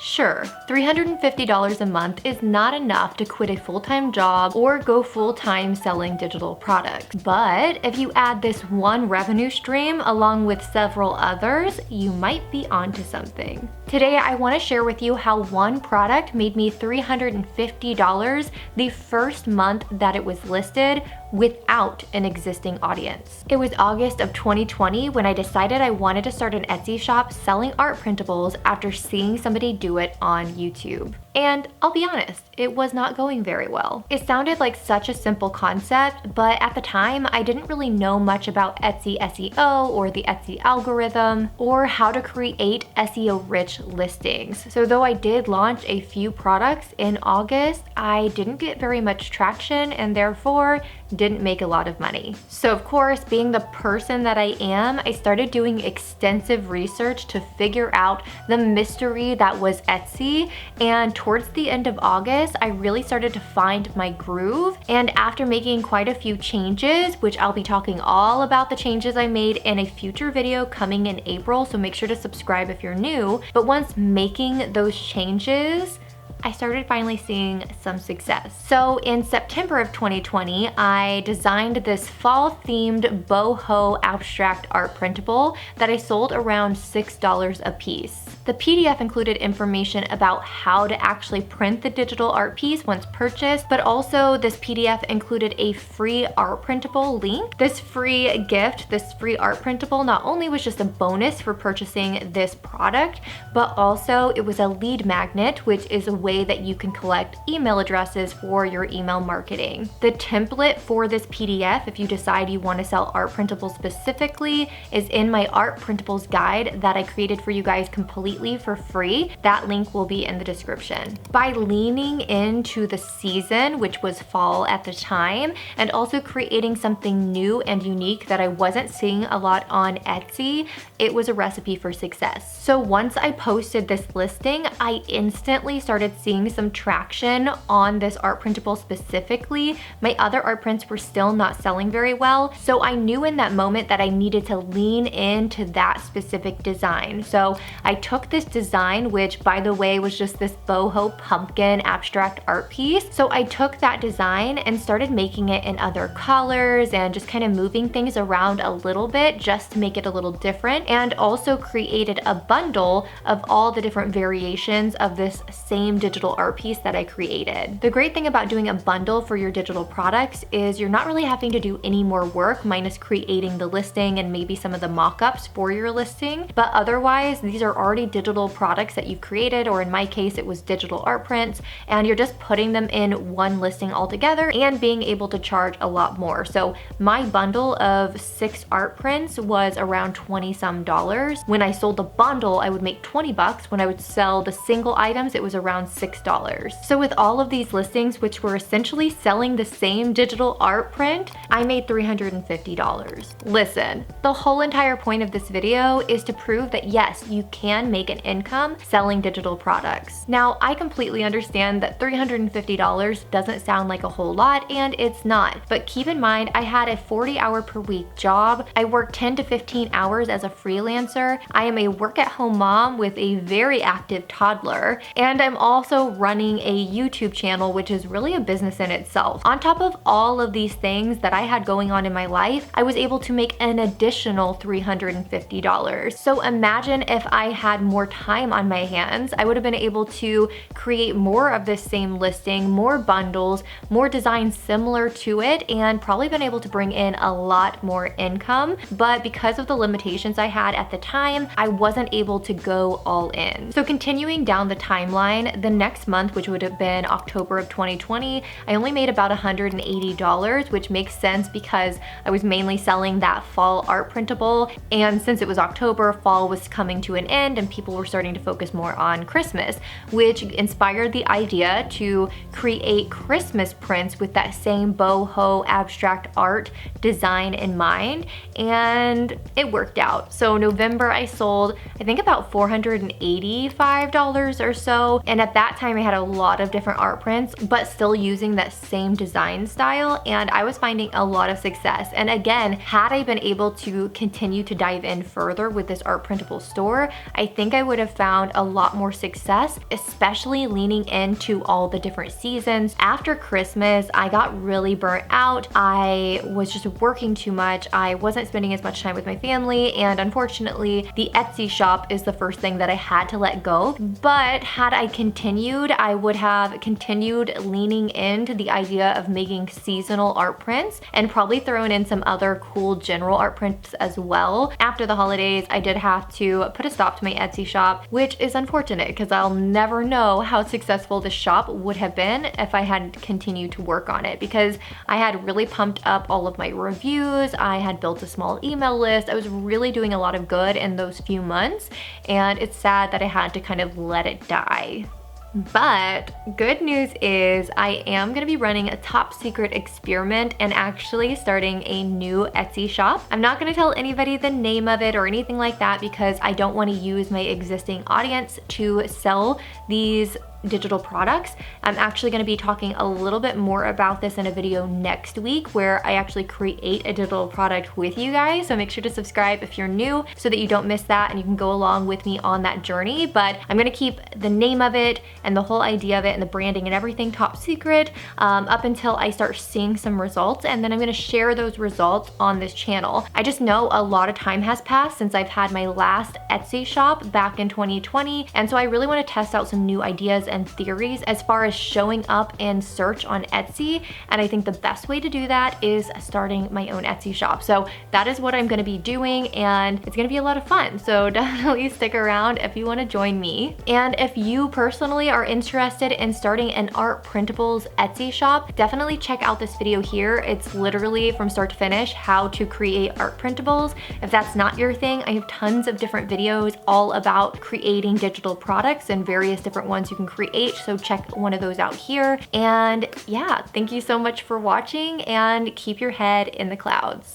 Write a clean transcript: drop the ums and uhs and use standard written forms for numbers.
Sure, $350 a month is not enough to quit a full-time job or go full-time selling digital products. But if you add this one revenue stream along with several others, you might be onto something. Today, I want to share with you how one product made me $350 the first month that it was listed without an existing audience. It was August of 2020 when I decided I wanted to start an Etsy shop selling art printables after seeing somebody do it on YouTube. And I'll be honest, it was not going very well. It sounded like such a simple concept, but at the time, I didn't really know much about Etsy SEO or the Etsy algorithm or how to create SEO-rich listings. So though I did launch a few products in August, I didn't get very much traction and therefore didn't make a lot of money. So of course, being the person that I am, I started doing extensive research to figure out the mystery that was Etsy. And towards the end of August, I really started to find my groove. And after making quite a few changes, which I'll be talking all about the changes I made in a future video coming in April, so make sure to subscribe if you're new. But once making those changes, I started finally seeing some success. So in September of 2020, I designed this fall-themed boho abstract art printable that I sold around $6 a piece. The PDF included information about how to actually print the digital art piece once purchased, but also this PDF included a free art printable link. This free gift, this free art printable, not only was just a bonus for purchasing this product, but also it was a lead magnet, which is a way that you can collect email addresses for your email marketing. The template for this PDF, if you decide you want to sell art printables specifically, is in my art printables guide that I created for you guys completely for free. That link will be in the description. By leaning into the season, which was fall at the time, and also creating something new and unique that I wasn't seeing a lot on Etsy, it was a recipe for success. So once I posted this listing, I instantly started seeing some traction on this art printable specifically. My other art prints were still not selling very well, so I knew in that moment that I needed to lean into that specific design. So I took this design, which by the way was just this boho pumpkin abstract art piece. So I took that design and started making it in other colors and just kind of moving things around a little bit just to make it a little different, and also created a bundle of all the different variations of this same digital art piece that I created. The great thing about doing a bundle for your digital products is you're not really having to do any more work minus creating the listing and maybe some of the mock-ups for your listing, but otherwise these are already digital products that you've created, or in my case it was digital art prints, and you're just putting them in one listing altogether and being able to charge a lot more. So my bundle of 6 art prints was around $20 some. When I sold the bundle, I would make 20 bucks. When I would sell the single items, it was around $6. So with all of these listings, which were essentially selling the same digital art print, I made $350. Listen, the whole entire point of this video is to prove that yes, you can make an income selling digital products. Now, I completely understand that $350 doesn't sound like a whole lot, and it's not. But keep in mind, I had a 40-hour per week job. I worked 10 to 15 hours as a freelancer. I am a work-at-home mom with a very active toddler, and I'm also running a YouTube channel, which is really a business in itself. On top of all of these things that I had going on in my life, I was able to make an additional $350. So imagine if I had more time on my hands, I would have been able to create more of this same listing, more bundles, more designs similar to it, and probably been able to bring in a lot more income. But because of the limitations I had at the time, I wasn't able to go all in. So continuing down the timeline, the next month, which would have been October of 2020, I only made about $180, which makes sense because I was mainly selling that fall art printable. And since it was October, fall was coming to an end and people were starting to focus more on Christmas, which inspired the idea to create Christmas prints with that same boho abstract art design in mind. And it worked out. So November I sold, I think about $485 or so. And at that time I had a lot of different art prints, but still using that same design style. And I was finding a lot of success. And again, had I been able to continue to dive in further with this art printable store, I think think I would have found a lot more success, especially leaning into all the different seasons. After Christmas, I got really burnt out. I was just working too much. I wasn't spending as much time with my family, and unfortunately, the Etsy shop is the first thing that I had to let go. But had I continued, I would have continued leaning into the idea of making seasonal art prints and probably thrown in some other cool general art prints as well. After the holidays, I did have to put a stop to my Etsy shop, which is unfortunate because I'll never know how successful this shop would have been if I hadn't continued to work on it, because I had really pumped up all of my reviews. I had built a small email list. I was really doing a lot of good in those few months, and it's sad that I had to kind of let it die. But good news is I am gonna be running a top secret experiment and actually starting a new Etsy shop. I'm not gonna tell anybody the name of it or anything like that because I don't wanna use my existing audience to sell these digital products. I'm actually going to be talking a little bit more about this in a video next week where I actually create a digital product with you guys. So make sure to subscribe if you're new so that you don't miss that and you can go along with me on that journey. But I'm going to keep the name of it and the whole idea of it and the branding and everything top secret up until I start seeing some results, and then I'm going to share those results on this channel. I just know a lot of time has passed since I've had my last Etsy shop back in 2020, and so I really want to test out some new ideas and theories as far as showing up in search on Etsy, and I think the best way to do that is starting my own Etsy shop. So that is what I'm going to be doing, and it's going to be a lot of fun, so definitely stick around if you want to join me. And if you personally are interested in starting an art printables Etsy shop, definitely check out this video here. It's literally from start to finish how to create art printables. If that's not your thing, I have tons of different videos all about creating digital products and various different ones you can create, so check one of those out here. And yeah, thank you so much for watching, and keep your head in the clouds.